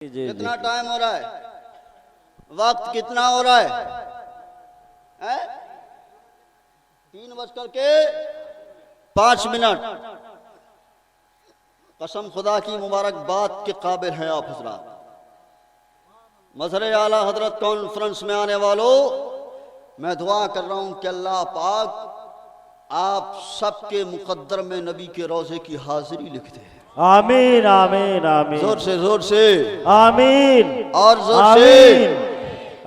کتنا ٹائم ہو رہا ہے؟ وقت کتنا ہو رہا ہے؟ 3:05 قسم خدا کی مبارکباد کے قابل ہیں آپ حضرات۔ مظہر اعلیٰ حضرت کانفرنس میں آنے والوں، میں دعا کر رہا ہوں کہ اللہ پاک آپ سب کے مقدر میں نبی کے روضے کی حاضری لکھ دے۔ آمین آمین آمین، زور سے آمین اور زور سے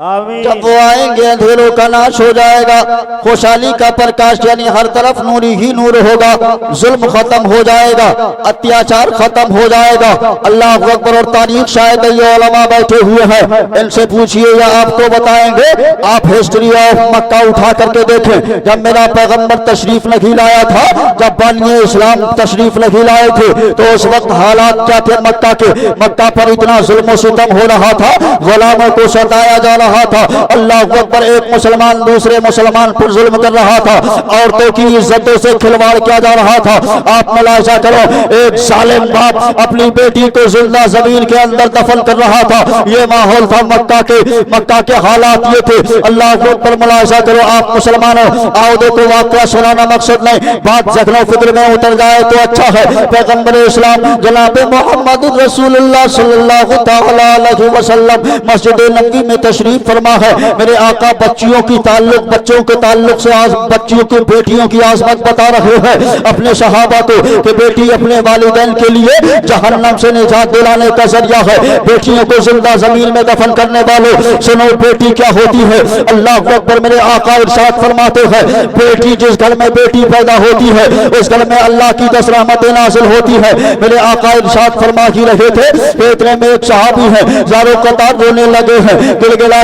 آمین۔ جب وہ آئیں گے اندھیروں کا ناش ہو جائے گا، خوشحالی کا پرکاش یعنی ہر طرف نوری ہی نور ہوگا، ظلم ختم ہو جائے گا، اتیاچار ختم ہو جائے گا۔ اللہ اکبر۔ اور تاریخ شاید یہ علماء بیٹھے ہوئے ہیں، ان سے پوچھئے یا آپ کو بتائیں گے۔ آپ ہسٹری آف مکہ اٹھا کر کے دیکھیں، جب میرا پیغمبر تشریف نہیں لایا تھا، جب بانی اسلام تشریف نہیں لائے تھے، تو اس وقت حالات کیا تھے مکہ کے؟ مکہ پر اتنا ظلم و ستم ہو رہا تھا، غلاموں کو ستایا جا رہا تھا۔ اللہ اکبر۔ ایک مسلمان دوسرے مسلمان پر ظلم کر رہا تھا، عورتوں کی عزتوں سے کھلواڑ کیا جا رہا تھا۔ آپ ملاحظہ کرو، ایک ظالم باپ اپنی بیٹی کو زندہ زمین کے اندر دفن کر رہا تھا۔ یہ ماحول تھا مکہ کے حالات یہ تھے۔ اللہ اکبر۔ ملاحظہ کرو آپ مسلمانوں، آؤ دیکھو واقعہ سنانا مقصد نہیں، بات ذہن و فکر میں اتر جائے تو اچھا ہے۔ پیغمبر اسلام جناب محمد رسول اللہ صلی اللہ علیہ وسلم مسجد نبوی میں تشریف فرما ہے۔ میرے آقا بچوں کے تعلق سے بچیوں کی بیٹیوں کی عظمت بتا رہے ہیں اپنے صحابہ کو کہ بیٹی اپنے والدین کے لیے جہنم سے نجات دلانے کا ذریعہ ہے۔ بیٹیوں کو زندہ زمین میں دفن کرنے والوں سنو بیٹی کیا ہوتی ہے۔ اللہ اکبر۔ میرے آقا ارشاد فرماتے ہیں بیٹی جس گھر میں بیٹی پیدا ہوتی ہے اس گھر میں اللہ کی 10 رحمتیں نازل ہوتی ہے۔ میرے آقا ارشاد فرما ہی رہے تھے، اتنے میں ایک صحابی ہے زاروں قطار رونے لگے ہیں، گڑگڑا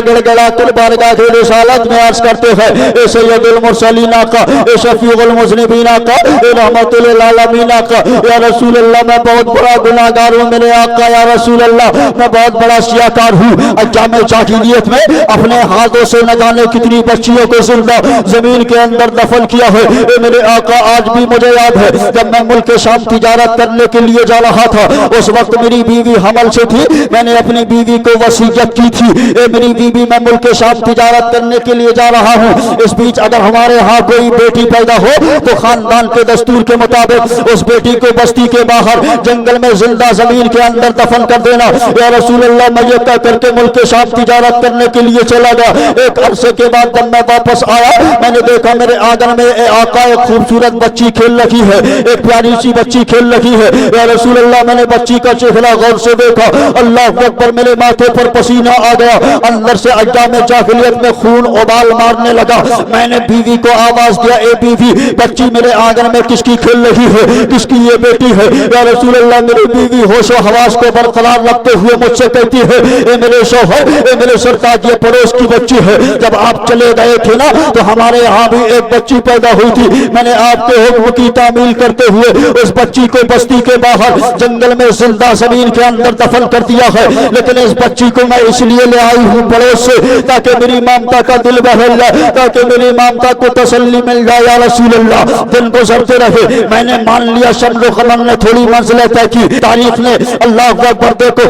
کل بارگاہ رسالت میں عرض کرتے ہیں اے سید المرسلین آقا، اے شفیع المذنبین آقا، اے رحمت للعالمین آقا، یا رسول اللہ میں بہت بڑا گناہگار ہوں میرے آقا، یا رسول اللہ میں بہت بڑا سیاکار ہوں۔ ایام جاہلیت میں اپنے ہاتھوں سے نہ جانے کتنی بچیوں کو زندہ زمین کے اندر دفن کیا ہے۔ اے میرے آقا آج بھی مجھے یاد ہے جب میں ملک شام تجارت کرنے کے لیے جا رہا تھا، اس وقت میری بیوی حمل سے تھی، میں نے اپنی بیوی کو وصیت کی تھی اے میری بیوی میں ملک شام تجارت کرنے کے لیے جا رہا ہوں، اس بیچ اگر ہمارے ہاں کوئی بیٹی پیدا ہو تو خاندان کے دستور کے مطابق اس بیٹی کو بستی کے باہر جنگل میں زندہ زمین کے اندر دفن کر دینا۔ یا رسول اللہ میں یہ کہہ کر کے ملک شام تجارت کرنے کے لیے چلا گیا۔ ایک عرصے کے بعد جب میں واپس آیا میں نے دیکھا میرے آنگن میں اے آقا ایک خوبصورت بچی کھیل رہی ہے، ایک پیاری سی بچی کھیل رہی ہے۔ یا رسول اللہ میں نے بچی کا چہرہ غور سے دیکھا، اللہ اکبر، میرے ماتھے پر پسینہ آ گیا، اندر سے ایام جاہلیت میں خون ابال مارنے لگا۔ میں نے بیوی کو آواز دیا اے بیوی بچی میرے آنگن میں کس کی کھیل رہی ہے، کس کی یہ بیٹی ہے؟ یا رسول اللہ میری بیوی ہوش و حواس کو برقرار رکھتے ہوئے مجھ سے کہتی ہے اے میرے شوہر، اے میرے سرتاج یہ پڑوس کی بچی ہے، جب آپ چلے گئے تھے نا تو ہمارے یہاں بھی ایک بچی پیدا ہوئی تھی، میں نے آپ کے حکم کی تعمیل کرتے ہوئے اس بچی کو بستی کے باہر جنگل میں زندہ زمین کے اندر دفن کر دیا ہے، لیکن اس بچی کو میں اس لیے لے آئی ہوں پڑوس سے تاکہ میری مامتا کا دل بہل جائے، تاکہ میری مامتا کو تسلی مل جائے۔ یا رسول اللہ دن گزرتے رہے، میں نے مان لیا شمس و قمر نے تھوڑی منزلیں طے کی، تاریخ نے اللہ اکبر دیکھو۔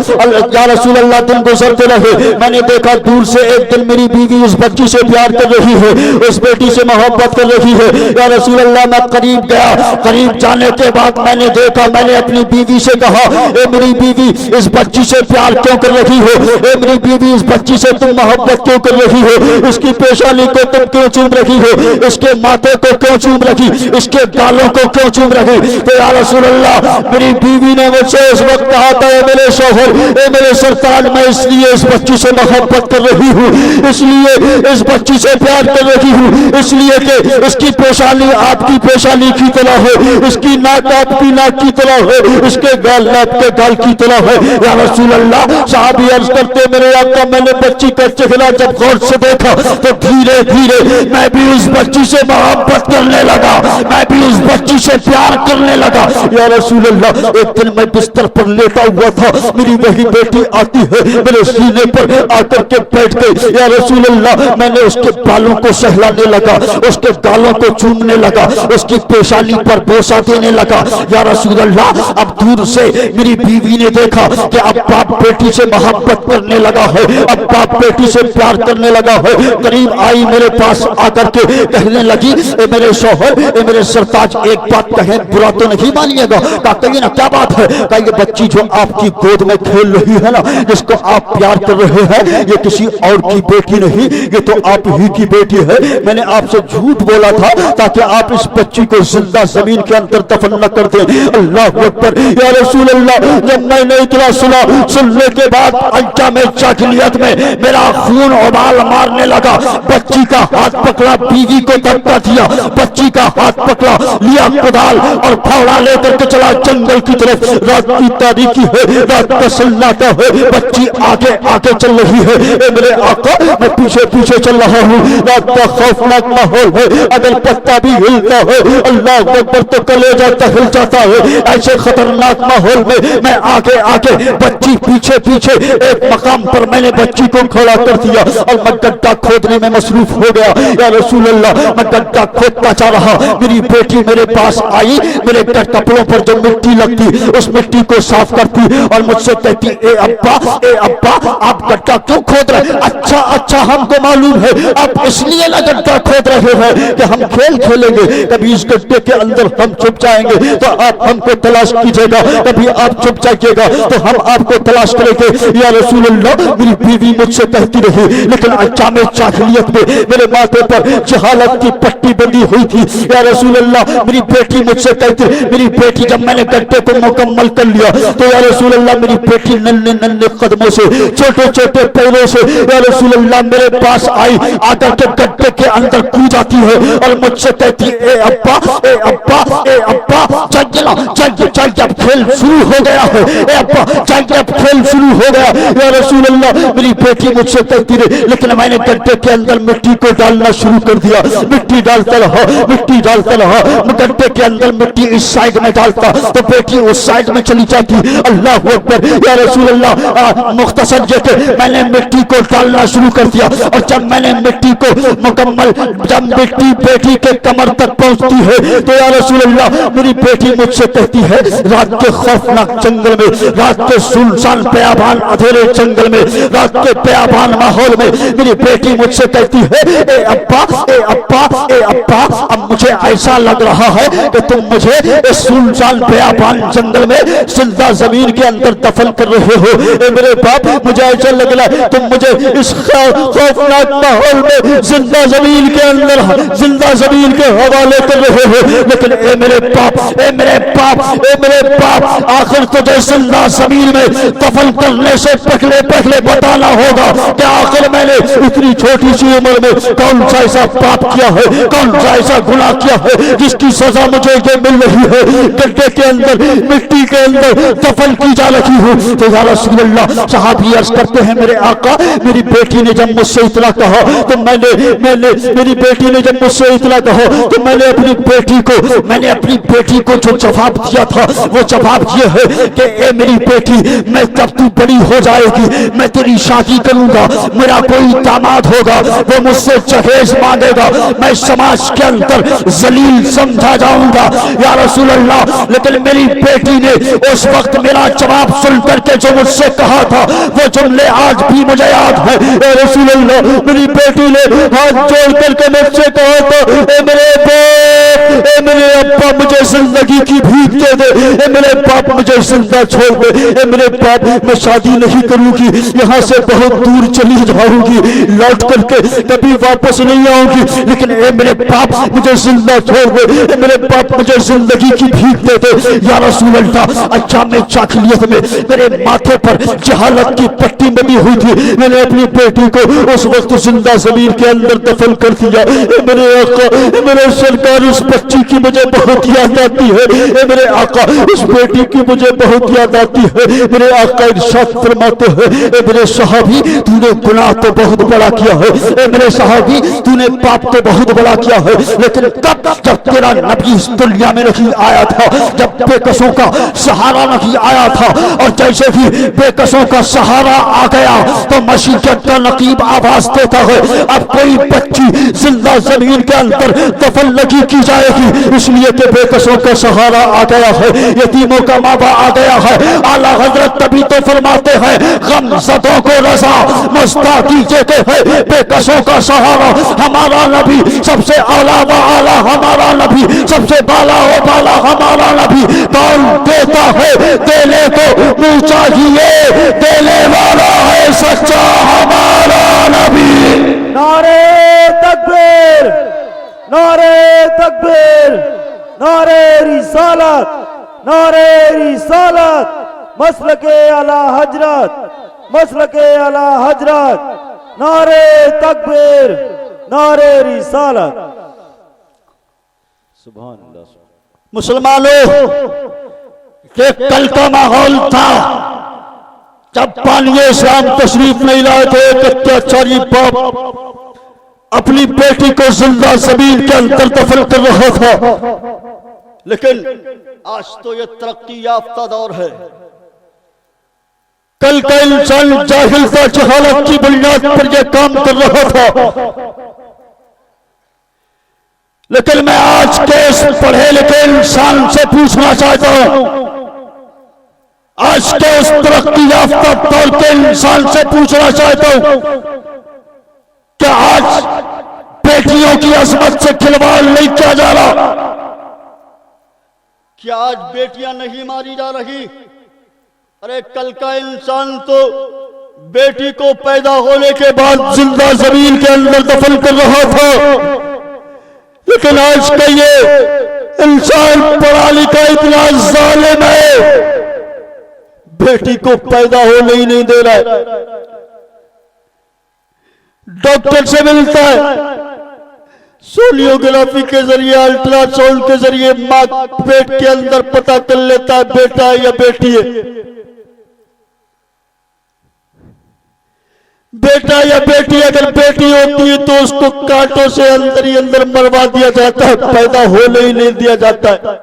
یا رسول اللہ دن گزرتے رہے، میں نے دیکھا دور سے ایک دن میری بیوی اس بچی سے پیار کر رہی ہے، اس بیٹی سے محبت کر رہی ہے۔ یا رسول اللہ میں قریب گیا، قریب جانے کے بعد میں نے دیکھا، میں نے اپنی بیوی سے کہا اے میری بیوی اس بچی سے پیار کیوں کر رہی ہو؟ اے میری بیوی اس بچی سے تم محبت کیوں کر رہی ہو؟ اس کی پیشانی کو تم کیوں چوم رہی ہو؟ اس کے ماتھے کو کیوں چوم رہی؟ اس کے گالوں کو کیوں چوم رہی؟ تو یا رسول اللہ میری بیوی نے مجھ سے اس وقت کہا تھا اے میرے شوہر، اے میرے سرتاج میں اس لیے اس بچی سے محبت کر رہی ہوں، اس لیے اس بچی سے پیار کر رہی ہوں، اس لیے کہ اس کی پیشانی آپ کی پیشانی کی طرح ہے، اس کی ناک آپ کی ناک کی طرح ہے، اس کے گال آپ کے گال کی طرح ہے۔ یا رسول اللہ صحابی عرض کرتے میرے آقا میں نے بچی کا چہرہ جب غور سے دیکھا تو دھیرے دھیرے میں بھی اس بچی سے محبت کرنے لگا, میں بھی اس بچی سے پیار کرنے لگا. یا رسول اللہ, ایک دن میں بستر پر لیٹا ہوا تھا, میری وہی بیٹی آتی ہے, میرے سینے پر آ کر کے بیٹھ گئی. یا رسول اللہ, میں نے اس کے بالوں کو سہلانے لگا, اس کے گالوں کو چومنے لگا, اس کی پیشانی پر بوسہ دینے لگا. یا رسول اللہ, اب دور سے میری بیوی نے دیکھا کہ اب باپ بیٹی سے محبت کرنے لگا ہے, اب باپ بیٹی سے پیار کرنے لگا ہے. قریب آئی, میرے پاس آ کر کے کہنے لگی, اے میرے شوہر, اے میرے سرتاج, ایک بات کہیں برا تو نہیں مانیے گا. کہا کہیے نا, کیا بات ہے؟ کہا یہ بچی جو آپ کی گود میں کھیل رہی ہے نا, جس کو آپ پیار کر رہے ہیں, یہ کسی اور کی بیٹی نہیں, یہ تو آپ ہی کی بیٹی ہے. میں نے آپ سے جھوٹ بولا تھا تاکہ آپ اس بچی کو زندہ زمین کے اندر دفن نہ کر دیں. اللہ اکبر. یا رسول اللہ, جب میں نے اتنا سننے کے بعد انجام جاہلیت میں میرا خون ابال مارنے لگا. بچی کا ہاتھ پکڑا, بیوی کو دھکا دیا, بچی کا ہاتھ پکڑا, لیا کدال اور پھاوڑا لے کر کے چلا جنگل کی طرف. رات کی تاریکی ہے, رات کا سناٹا ہے, بچی آگے آگے چل رہی ہے. اے میرے آقا, میں پیچھے پیچھے چل رہا ہوں. رات کا خوفناک ماحول ہے, اگر پتا بھی ہلتا ہے اللہ اکبر تو کلیجہ ہل جاتا ہے. ایسے خطرناک ماحول میں میں آگے آگے, بچی پیچھے پیچھے. ایک مقام پر میں نے بچی کو کھڑا کر دیا اور میں گڈھا کھودنے میں مصروف ہو گیا. یا رسول اللہ, میں گڈھا کھودتا جا رہا, میری بیٹی میرے پاس آئی, میرے کپڑوں پر جو مٹی لگتی اس مٹی کو صاف کرتی اور مجھ سے کہتی, اے ابا آپ گڈھا کیوں کھود رہے؟ اچھا ہم کو معلوم ہے آپ اس لیے نہ گڈھا کھود رہے ہیں کہ ہم کھیل کھیلیں گے, کبھی اس گڈھے کے اندر ہم چھپ جائیں گے تو آپ ہم کو تلاش کیجیے گا, کبھی آپ چھپ جائیے گا تو ہم آپ کو تلاش کریں گے. یا رسول اللہ, میری بیوی مجھ سے کہتی رہی, لیکن انجام جاہلیت میں میرے ماتھے پر جہالت کی پٹی بندی ہوئی تھی. یا رسول اللہ, میری بیٹی مجھ سے کہتی, میری بیٹی جب میں نے گڈھے کو مکمل کر لیا تو یا رسول اللہ میری بیٹی ننھے ننھے قدموں سے, چھوٹے چھوٹے پیروں سے یا رسول اللہ میرے پاس آئی, آ کر کے گڈھے کے اندر کود جاتی ہے اور مجھ سے کہتی, اے ابا چل اب کھیل شروع ہو گیا ہے, اے ابا چل اب کھیل شروع ہو گیا. یا رسول اللہ, میری بیٹی مجھ سے کہتی رہی, لیکن میں نے گڈھے کے اندر مٹی کو ڈالنا شروع کر دیا. مٹی ڈالتا رہا, گڈھے کے اندر مٹی اس سائڈ میں ڈالتا تو بیٹی اس سائڈ میں چلی جاتی. اللہ اکبر. یا رسول اللہ, مختصر یہ کہ میں نے مٹی کو ڈالنا شروع کر دیا اور جب میں نے مٹی کو مکمل, جب مٹی بیٹی کے کمر تک پہنچتی ہے تو یا رسول اللہ میری بیٹی مجھ سے کہتی ہے, رات کے خوفناک جنگل میں, رات کے سنسان بیابان اندھیرے جنگل میں, رات کے بیابان ماحول میں میری بیٹی مجھ سے کہتی ہے, اے ابا اب مجھے ایسا لگ رہا ہے کہ تم مجھے اس سنسان بیابان جنگل میں زندہ زمین کے اندر دفن کر رہے ہو. اے میرے باپ, مجھے ایسا لگ رہا ہے تم مجھے اس خوفناک ماحول میں زندہ زمین کے اندر زندہ زمین کے حوالے کر رہے ہو. لیکن اے میرے باپ, آخر تجھے زندہ زمین میں دفن کرنے سے پہلے بتانا ہوگا کہ آخر میں نے اتنی چھوٹی سی عمر میں کون سا ایسا پاپ کیا ہے, کون سا ایسا گناہ کیا ہے جس کی سزا مجھے یہ مل رہی ہے, گڈھے کے اندر مٹی کے اندر دفن کی جا رہی ہوں. تو یا رسول اللہ, صحابی عرض کرتے ہیں, میرے آقا, میری بیٹی نے جب مجھ سے اتنا کہا تو میری بیٹی نے جب مجھ سے اتنا کہا تو میں نے اپنی بیٹی کو جو جواب دیا تھا وہ جواب یہ ہے کہ اے میری بیٹی, میں جب تو بڑی ہو جائے گی میں تیری شادی کروں گا, میرا کوئی داماد ہوگا, وہ مجھ سے جہیز مانگے گا, میں سماج کے اندر ذلیل سمجھا جاؤں گا. یا رسول اللہ, لیکن میری بیٹی نے اس وقت میرا جواب سن کر کے جو مجھ سے کہا تھا وہ جملے آج بھی مجھے یاد ہے. اے رسول اللہ, میری بیٹی نے ہاتھ جوڑ کر کے مجھ سے کہا تھا, اے میرے باپ, اے میرے ابا, مجھے زندگی کی بھیک دے دے, اے میرے باپ مجھے زندہ چھوڑ دے, اے میرے باپ میں شادی نہیں کروں گی, یہاں سے بہت دور چلی جاؤں گی, لوٹ کر کے کبھی واپس نہیں آؤں گی, لیکن اے میرے باپ مجھے زندہ چھوڑ دے, اے میرے باپ مجھے زندگی کی بھیک دے دے. یا رسول اللہ, انجام جاہلیت میں میرے ماتھے پر جہالت کی پٹی بندی ہوئی تھی, میں نے اپنی بیٹی کو اس وقت زندہ زمین کے اندر دفن کر دیا. اے میرے آقا, میرے سرکار, اس بچی کی مجھے بہت یاد آتی ہے. ہے اے میرے آقا اس بیٹی کی مجھے بہت یاد آتی ہے. میرے آقا ارشاد فرماتے ہیں اے میرے صحابی تو نے گناہ تو بہت بڑا کیا ہے, اے میرے صحابی تو نے پاپ تو بہت بڑا کیا ہے, لیکن کب جب تیرا نبی اس دنیا میں نہیں آیا تھا, جب بے کسوں کا سہارا نہیں آیا تھا, اور جیسے ہی بے کسوں کا سہارا آ گیا تو مشیت کا نقیب آواز دیتا ہے اب کوئی بچی زندہ زمین کے اندر دفن نہیں کی جائے گی, اس لیے کہ بے کسوں کا سہارا آ گیا ہے, یتیموں کا مابا آ گیا ہے. اعلیٰ حضرت تبھی تو فرماتے ہیں غم زدوں کو رضا مستعدی دیتے ہیں, بے کسوں کا سہارا ہمارا نبی سب سے اعلیٰ و اعلیٰ, ہمارا نبی سب سے بالا و بالا, ہمارا نبی کون دیتا ہے دینے کو منہ چاہیے, دینے والا ہے سچا ہمارا نبی. نعرے تکبیر, نعرے تکبیر, نعرے رسالت, نعرے رسالت, مسلک اعلیٰ حضرت, مسلک اعلیٰ حضرت, نعرے تکبیر, نعرے رسالت. سبحان اللہ. مسلمانوں یہ کل کا ماحول تھا جب بانی اسلام تشریف نہیں لائے تھے, ایک اتیاچاری باپ اپنی بیٹی کو زندہ زمین کے اندر دفن کر رہا تھا, لیکن آج تو یہ ترقی یافتہ دور ہے. کل کا انسان جاہل تھا, جہالت کی بنیاد پر یہ کام کر رہا تھا, لیکن میں آج کے اس پڑھے لکھے انسان سے پوچھنا چاہتا ہوں, آج کے اس ترقی یافتہ دور کے انسان سے پوچھنا چاہتا ہوں کہ آج بیٹیوں کی عظمت سے کھلواڑ نہیں کیا جا رہا, کیا آج بیٹیاں نہیں ماری جا رہی؟ ارے کل کا انسان تو بیٹی کو پیدا ہونے کے بعد زندہ زمین کے اندر دفن کر رہا تھا, لیکن آج کا یہ انسان پڑھا لکھا اتنا ظالم ہے بیٹی کو پیدا ہونے ہی نہیں دے رہا ہے. ڈاکٹر سے ملتا ہے, سونوگرافی کے ذریعے الٹرا ساؤنڈ کے ذریعے ماں پیٹ کے اندر پتہ کر لیتا ہے بیٹا ہے یا بیٹی ہے, بیٹا یا بیٹی. اگر بیٹی ہوتی ہے تو اس کو کانٹوں سے اندر ہی اندر مروا دیا جاتا ہے, پیدا ہونے ہی نہیں دیا جاتا ہے.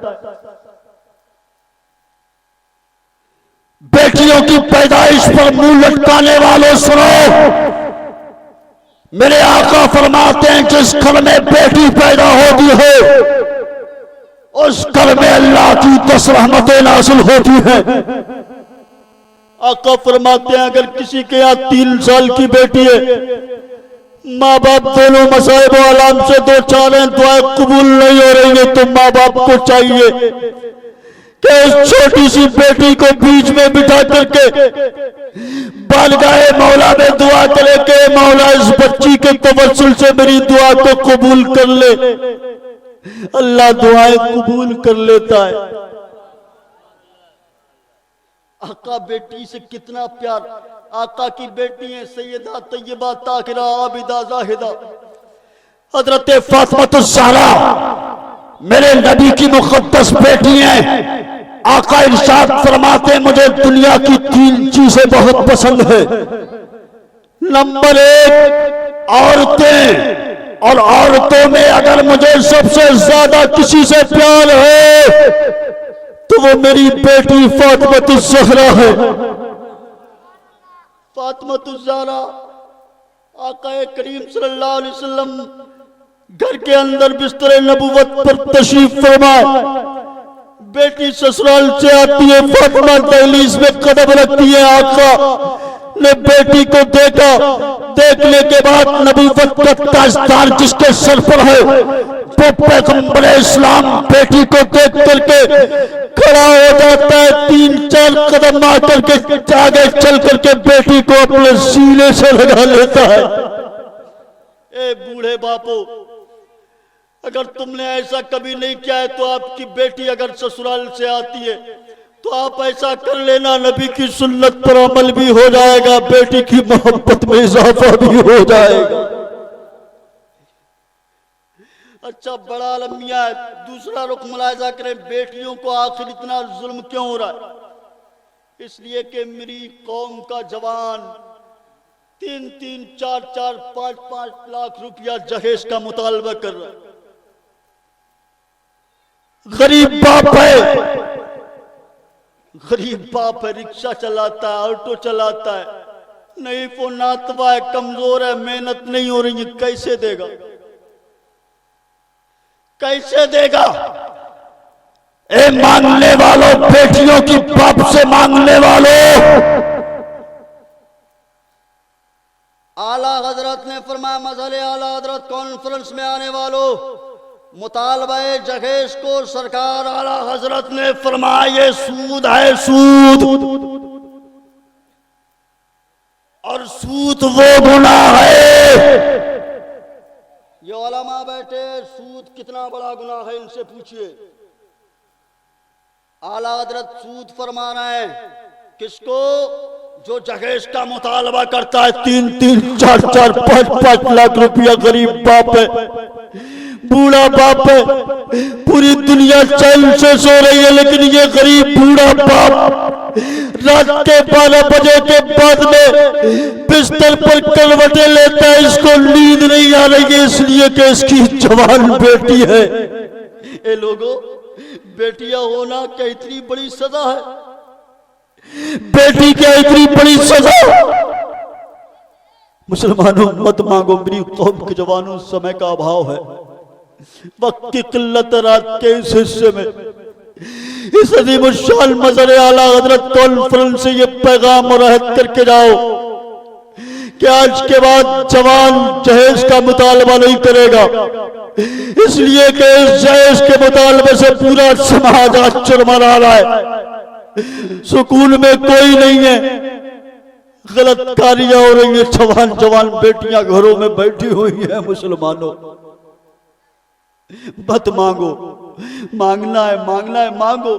بیٹیوں کی پیدائش پر منہ لٹکانے والوں سنو, میرے آقا فرماتے ہیں جس گھر میں بیٹی پیدا ہوتی ہے اس گھر میں اللہ کی 10 رحمتیں نازل ہوتی ہیں. آقا فرماتے ہیں اگر کسی کے یہاں 3 سال کی بیٹی ہے, ماں باپ دونوں مصائب و آلام سے دو چار ہیں, دعائیں قبول نہیں ہو رہی ہیں, تو ماں باپ کو چاہیے کہ اس چھوٹی سی بیٹی کو بیچ میں بٹھا کر کے بارگاہ مولا میں دعا کرے کہ مولا اس بچی کے توسل سے میری دعا کو قبول کر لے. اللہ دعائیں قبول کر لیتا ہے. آقا بیٹی سے کتنا پیار, آقا کی بیٹی ہیں سیدہ طیبہ طاہرہ عابدہ زاہدہ حضرت فاطمہ الزہرا میرے نبی کی مقدس بیٹی ہیں. آقا ارشاد فرماتے مجھے دنیا کی 3 چیزیں بہت پسند ہیں. نمبر 1 عورتیں, اور عورتوں میں اگر مجھے سب سے زیادہ کسی سے پیار ہے تو وہ میری بیٹی فاطمہ الزہرا ہے. فاطمہ الزہرا آقا کریم صلی اللہ علیہ وسلم گھر کے اندر بستر نبوت پر تشریف فرمائے, بیٹی سسرال سے آتی ہے, فاطمہ دہلیز میں قدم رکھتی ہے. آقا نے بیٹی کو دیکھا, دیکھنے کے بعد نبوت کا تاجدار جس کے سر پر ہے وہ پیغمبر اسلام بیٹی کو دیکھ کر کے کھڑا ہو جاتا ہے, 3-4 قدم آ کر کے آگے چل کر کے بیٹی کو اپنے سینے سے لگا لیتا ہے. اے بوڑھے باپو, اگر تم نے ایسا کبھی نہیں کیا ہے تو آپ کی بیٹی اگر سسرال سے آتی ہے تو آپ ایسا کر لینا, نبی کی سنت پر عمل بھی ہو جائے گا, بیٹی کی محبت میں اضافہ بھی ہو جائے گا. اچھا بڑا المیہ ہے، دوسرا رخ ملاحظہ کریں، بیٹیوں کو آخر اتنا ظلم کیوں ہو رہا ہے؟ اس لیے کہ میری قوم کا جوان 3-3 4-4 5-5 لاکھ روپیہ جہیز کا مطالبہ کر رہا ہے۔ غریب باپ ہے، غریب باپ ہے، رکشہ چلاتا ہے، آٹو چلاتا ہے، نہیں وہ ناتوا ہے، کمزور ہے، محنت نہیں ہو رہی ہے، کیسے دے گا؟ کیسے دے گا؟ اے مانگنے والوں، بیٹیوں کی باپ سے مانگنے والوں، اعلیٰ حضرت نے فرمایا، مظہر اعلیٰ حضرت کانفرنس میں آنے والوں، مطالبہ جہیز کو سرکار اعلیٰ حضرت نے فرمایا یہ سود ہے، سود، اور سود وہ گناہ ہے۔ یہ علماء بیٹھے، سود کتنا بڑا گناہ ہے ان سے پوچھئے۔ اعلیٰ حضرت سود فرما رہے ہیں کس کو؟ جو جہیز کا مطالبہ کرتا ہے، 3-3 4-4 5-5 لاکھ روپیہ، غریب باپ ہے، بوڑھا باپ ہے، پوری دنیا چین سے سو رہی ہے، لیکن یہ غریب بوڑھا باپ رات کے 12 بجے کے بعد میں بستر پر کروٹیں لیتا ہے، اس کو نیند نہیں آ رہی ہے، اس لیے کہ اس کی جوان بیٹی ہے۔ اے لوگوں، بیٹیاں ہونا کیا اتنی بڑی سزا ہے؟ بیٹی کیا اتنی بڑی سزا؟ مسلمانوں مت مانگو، میری قوم کے جوانوں، سمے کا ابھاؤ ہے، وقت کی قلت، رات کے اس حصے میں اس عظیم الشان مظہر اعلیٰ حضرت کانفرنس سے یہ پیغام مرہد کر کے جاؤ کہ آج کے بعد جوان جہیز کا مطالبہ نہیں کرے گا، اس لیے کہ اس جہیز کے مطالبے سے پورا سماج آج چرمرا رہا ہے، سکون میں کوئی نہیں ہے، غلط کاریاں ہو رہی ہیں، جوان جوان بیٹیاں گھروں میں بیٹھی ہوئی ہیں۔ مسلمانوں مت مانگو، مانگنا ہے مانگو۔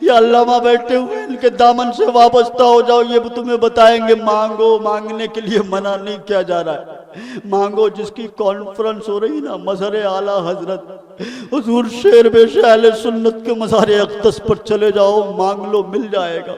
یہ علامہ بیٹھے ہوئے ان کے دامن سے وابستہ ہو جاؤ، یہ تمہیں بتائیں گے مانگو، مانگنے کے لیے منع نہیں کیا جا رہا ہے، مانگو۔ جس کی کانفرنس ہو رہی نا مظہر اعلیٰ حضرت حضور شیر بے اہل سنت کے مزار اقدس پر چلے جاؤ، مانگ لو، مل جائے گا۔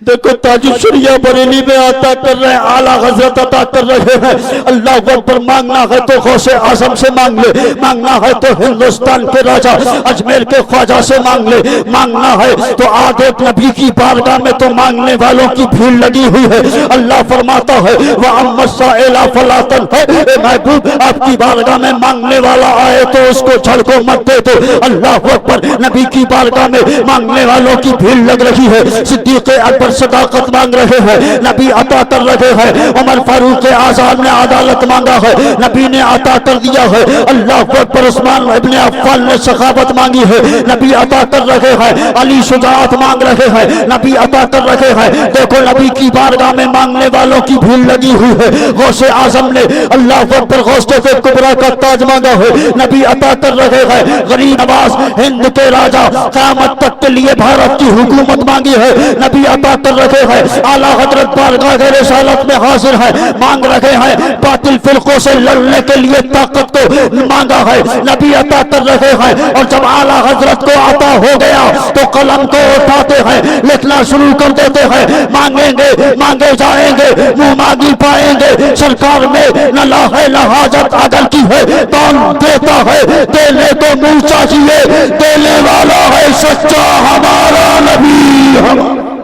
دیکھو تاج الشریعہ بریلی میں عطا کر رہے ہیں، اعلیٰ حضرت عطا کر رہے ہیں۔ اللہ اکبر، مانگنا ہے تو غوث اعظم سے مانگ لے، مانگنا ہے تو ہندوستان کے راجہ اجمیر کے خواجہ سے مانگ لے، مانگنا ہے تو آدھے نبی کی بارگاہ میں تو مانگنے والوں کی بھیڑ لگی ہوئی ہے۔ اللہ فرماتا ہے وَأَمَّا السَّائِلَ فَلَا تَنْهَرْ، اے محبوب آپ کی بارگاہ میں مانگنے والا آئے تو اس کو جھڑکو مت دے دو۔ اللہ اکبر، نبی کی بارگاہ میں مانگنے والوں کی بھیڑ لگ رہی ہے۔ صدیق اکبر صداقت مانگ رہے ہیں، نبی عطا کر رہے ہیں۔ عمر فاروق اعظم نے عدالت مانگا ہے، نبی نے عطا کر دیا ہے۔ اللہ اکبر، عثمان ابن عفان نے سخاوت مانگی ہے، نبی عطا کر رہے ہیں۔ علی شجاعت مانگ رہے ہیں، نبی عطا کر رہے ہیں۔ دیکھو نبی کی بارگاہ میں مانگنے والوں کی بھیڑ لگی ہوئی ہے۔ غوث اعظم نے اللہ اکبر غوثیت کبریٰ کا تاج مانگا ہے، نبی عطا کر رہے ہیں۔ غریب نواز ہند کے راجہ قیامت تک کے لیے بھارت کی حکومت مانگی ہے، نبی عطا کر رہے ہیں۔ اعلیٰ حضرت بارگاہ رسالت میں حاضر ہے، مانگ رہے ہیں۔ باطل فرقوں سے لڑنے کے لیے طاقت کو مانگا ہے، نبی عطا کر رہے ہیں۔ اور جب اعلیٰ حضرت کو عطا ہو گیا تو قلم کو اٹھاتے ہیں، لکھنا شروع کر دیتے ہیں۔ مانگیں گے، مانگے جائیں گے، منہ مانگی پائیں گے۔ سرکار میں نہ لا ہے نہ حاجت عدل کی ہے، کون دیتا ہے دینے کو منہ چاہیے، دینے والا ہے سچا ہمارا نبی۔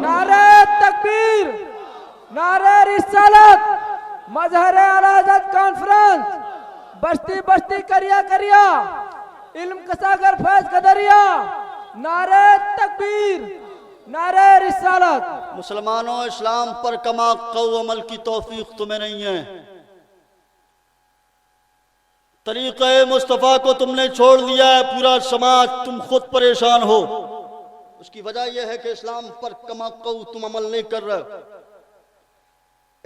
نعرہ تکبیر، نعرہ رسالت، مظہر اعلیٰ حضرت کانفرنس، بستی بستی کریا کریا، علم کساگر فیض کا دریا، نعرہ تکبیر، نعرہ رسالت۔ مسلمانوں، اسلام پر کما قو عمل کی توفیق تمہیں نہیں ہے، طریقہ مصطفیٰ کو تم نے چھوڑ دیا ہے، پورا سماج تم خود پریشان ہو۔ اس کی وجہ یہ ہے کہ اسلام پر کما قو تم عمل نہیں کر رہے۔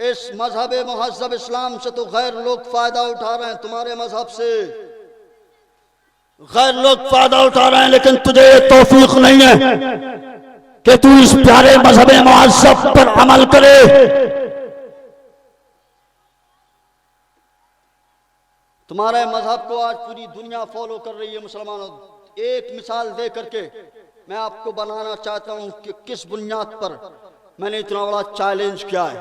اس مذہب مہذب اسلام سے تو غیر لوگ فائدہ اٹھا رہے ہیں، تمہارے مذہب سے غیر لوگ فائدہ اٹھا رہے ہیں، لیکن تجھے یہ توفیق نہیں ہے کہ تو اس پیارے مذہب مہذب پر عمل کرے۔ تمہارے مذہب کو آج پوری دنیا فالو کر رہی ہے مسلمانوں. ایک مثال دے کر کے میں آپ کو بنانا چاہتا ہوں کہ کس بنیاد پر میں نے اتنا بڑا چیلنج کیا ہے.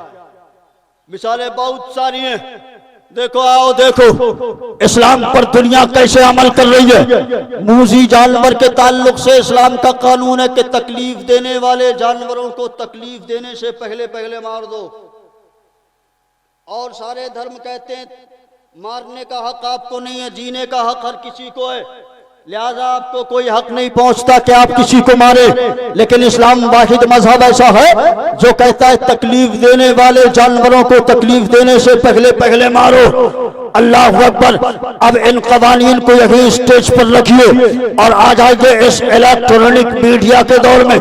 مثالیں بہت ساری ہیں. دیکھو آؤ دیکھو اسلام پر دنیا کیسے عمل کر رہی ہے. موذی جانور کے تعلق سے اسلام کا قانون ہے کہ تکلیف دینے والے جانوروں کو تکلیف دینے سے پہلے مار دو. اور سارے دھرم کہتے ہیں مارنے کا حق آپ کو نہیں ہے، جینے کا حق ہر کسی کو ہے، لہذا آپ کو کوئی حق نہیں پہنچتا کہ آپ کسی کو مارے. لیکن اسلام واحد مذہب ایسا ہے جو کہتا ہے تکلیف دینے والے جانوروں کو تکلیف دینے سے پہلے مارو. اللہ اکبر. اب ان قوانین کو یہی اسٹیج پر رکھیے اور آ جائیے اس الیکٹرانک میڈیا کے دور میں.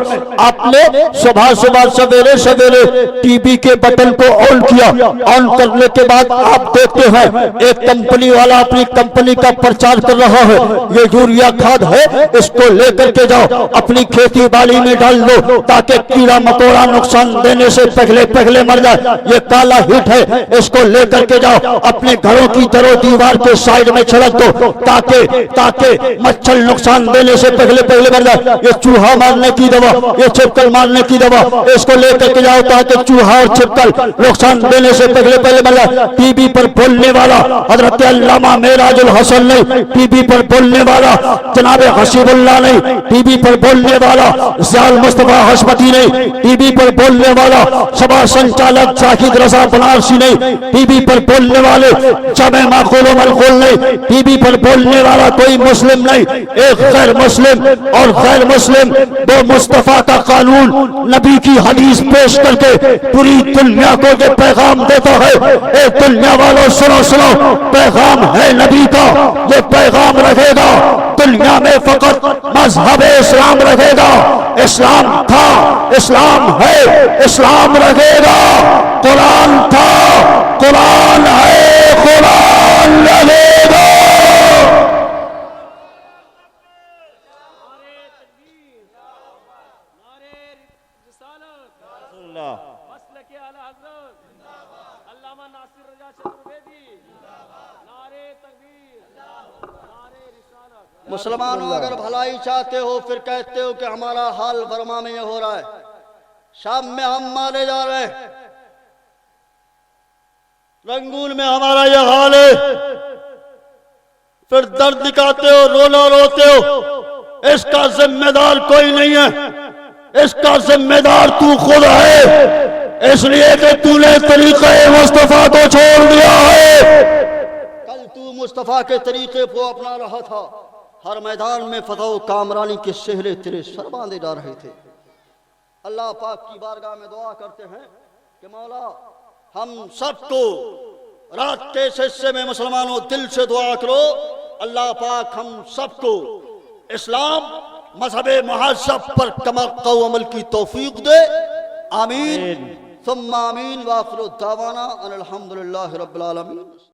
آپ نے صبح سویرے ٹی وی کے بٹن کو آن کیا. آن کرنے کے بعد آپ دیکھتے ہیں ایک کمپنی والا اپنی کمپنی کا پرچار کر رہا ہے. یہ یوریا کھاد ہے، اس کو لے کر کے جاؤ اپنی کھیتی باڑی میں ڈال دو تاکہ کیڑا مکوڑا نقصان دینے سے پہلے مر جائے. یہ کالا ہٹ ہے، اس کو لے کر کے جاؤ اپنے گھروں کی درو دیوار کے سائیڈ میں چھڑک دو تاکہ مچھر نقصان دینے سے پہلے مر جائے. یہ چوہا مارنے کی دوا، یہ چھپکل مارنے کی دوا، اس کو لے کر کے جاؤ تاکہ چوہا اور چھپکل نقصان دینے سے پہلے مر جائے. ٹی وی پر بولنے والا حضرت علامہ معراج الحسن نہیں، ٹی وی پر بولنے والا جناب حسیب اللہ نہیں، ٹی وی پر بولنے والا زیال مصطفیٰ حشمتی نہیں، ٹی وی پر بولنے والا سبھا سنچالک شاہد رضا بنارسی نہیں، ٹی وی پر بولنے والے جامع معقول و منقول نہیں، ٹی وی پر بولنے والا کوئی مسلم نہیں. ایک غیر مسلم اور غیر مسلم وہ مصطفیٰ کا قانون نبی کی حدیث پیش کر کے پوری دنیا کو یہ پیغام دیتا ہے. اے دنیا والوں سنو پیغام ہے نبی کا، یہ پیغام رہے گا دنیا میں فقط مذہب اسلام رہے گا. اسلام تھا، اسلام ہے، اسلام رہے گا. قرآن تھا، قرآن ہے، قرآن رہے گا. مسلک الحضرت علامہ ناصر رضا چترویدی. نعرہ تکبیر، نعرہ رسالت. مسلمانوں اگر بھلائی چاہتے ہو پھر کہتے ہو کہ ہمارا حال برما میں یہ ہو رہا ہے، شام میں ہم مارے جا رہے ہیں، رنگون میں ہمارا یہ حال ہے، پھر درد دکھاتے ہو، رونا روتے ہو. اس کا ذمہ دار کوئی نہیں ہے، اس کا ذمہ دار تو خود ہے، اس لیے کہ تو نے طریقہ مصطفیٰ کو چھوڑ دیا ہے. کل تو مصطفیٰ کے طریقے کو اپنا رہا تھا، ہر میدان میں فتح و کامرانی کے سہرے تیرے سر باندھے جا رہے تھے. اللہ پاک کی بارگاہ میں دعا کرتے ہیں کہ مولا ہم سب کو رات کے اس حصے میں مسلمانوں دل سے دعا کرو، اللہ پاک ہم سب کو اسلام مذہب مہذب پر کمر عمل کی توفیق دے. آمین ثم آمین. وآخر دعوانا ان الحمدللہ رب العالمین.